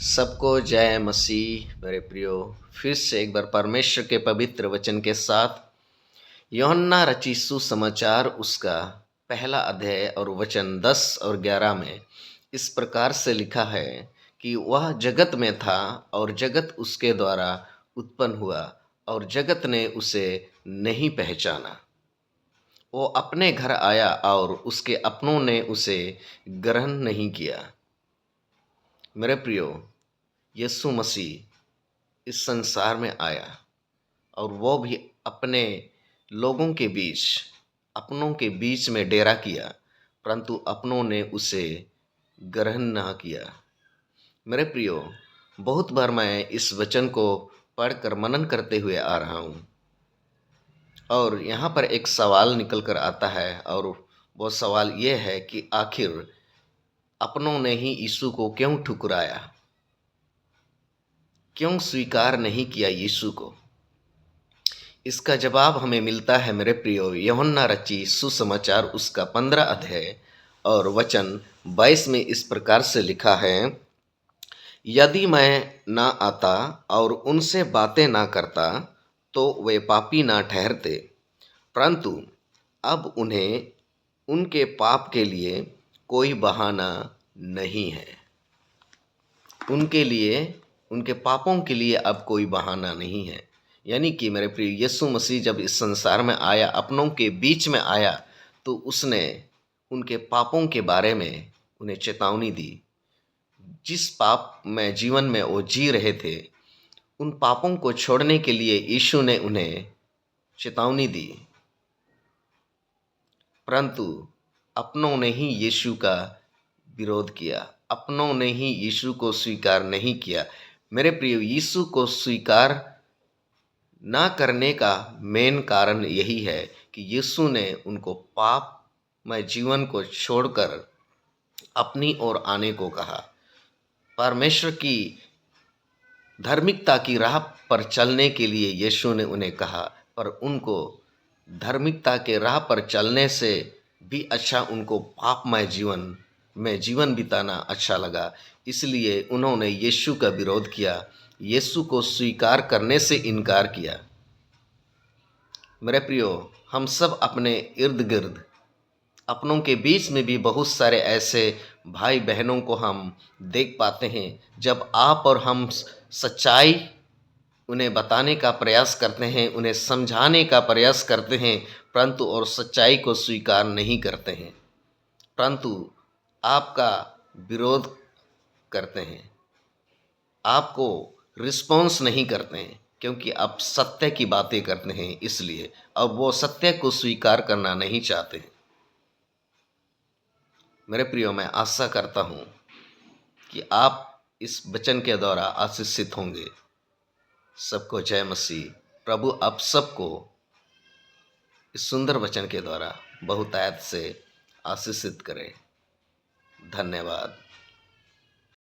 सबको जय मसीह मेरे प्रियो। फिर से एक बार परमेश्वर के पवित्र वचन के साथ यूहन्ना रचित सुसमाचार उसका पहला अध्याय और वचन 10 और 11 में इस प्रकार से लिखा है कि वह जगत में था और जगत उसके द्वारा उत्पन्न हुआ और जगत ने उसे नहीं पहचाना। वो अपने घर आया और उसके अपनों ने उसे ग्रहण नहीं किया। मेरे प्रियो, यीशु मसीह इस संसार में आया और वो भी अपने लोगों के बीच, अपनों के बीच में डेरा किया, परंतु अपनों ने उसे ग्रहण न किया। मेरे प्रियो, बहुत बार मैं इस वचन को पढ़कर मनन करते हुए आ रहा हूँ और यहाँ पर एक सवाल निकल कर आता है और वो सवाल ये है कि आखिर अपनों ने ही यीशु को क्यों ठुकराया, क्यों स्वीकार नहीं किया यीशु को। इसका जवाब हमें मिलता है मेरे प्रियो यूहन्ना रचित सुसमाचार उसका 15 अध्याय और वचन 22 में इस प्रकार से लिखा है, यदि मैं ना आता और उनसे बातें ना करता तो वे पापी ना ठहरते, परंतु अब उन्हें उनके पाप के लिए कोई बहाना नहीं है। उनके लिए, उनके पापों के लिए अब कोई बहाना नहीं है। यानी कि मेरे प्रिय यीशु मसीह जब इस संसार में आया, अपनों के बीच में आया, तो उसने उनके पापों के बारे में उन्हें चेतावनी दी। जिस पाप में जीवन में वो जी रहे थे, उन पापों को छोड़ने के लिए यीशु ने उन्हें चेतावनी दी, परंतु अपनों ने ही यीशु का विरोध किया, अपनों ने ही यीशु को स्वीकार नहीं किया। मेरे प्रिय, यीशु को स्वीकार ना करने का मेन कारण यही है कि यीशु ने उनको पापमय जीवन को छोड़कर अपनी ओर आने को कहा। परमेश्वर की धार्मिकता की राह पर चलने के लिए यीशु ने उन्हें कहा, पर उनको धार्मिकता के राह पर चलने से भी अच्छा उनको पापमय जीवन में जीवन बिताना अच्छा लगा। इसलिए उन्होंने यीशु का विरोध किया, यीशु को स्वीकार करने से इनकार किया। मेरे प्रियो, हम सब अपने इर्द गिर्द, अपनों के बीच में भी बहुत सारे ऐसे भाई बहनों को हम देख पाते हैं, जब आप और हम सच्चाई उन्हें बताने का प्रयास करते हैं, उन्हें समझाने का प्रयास करते हैं, परंतु और सच्चाई को स्वीकार नहीं करते हैं, परंतु आपका विरोध करते हैं, आपको रिस्पॉन्स नहीं करते हैं, क्योंकि आप सत्य की बातें करते हैं। इसलिए अब वो सत्य को स्वीकार करना नहीं चाहते। मेरे प्रियो, मैं आशा करता हूँ कि आप इस वचन के द्वारा आशीषित होंगे। सबको जय मसीह। प्रभु आप सबको इस सुंदर वचन के द्वारा बहुतायत से आशीषित करें। धन्यवाद।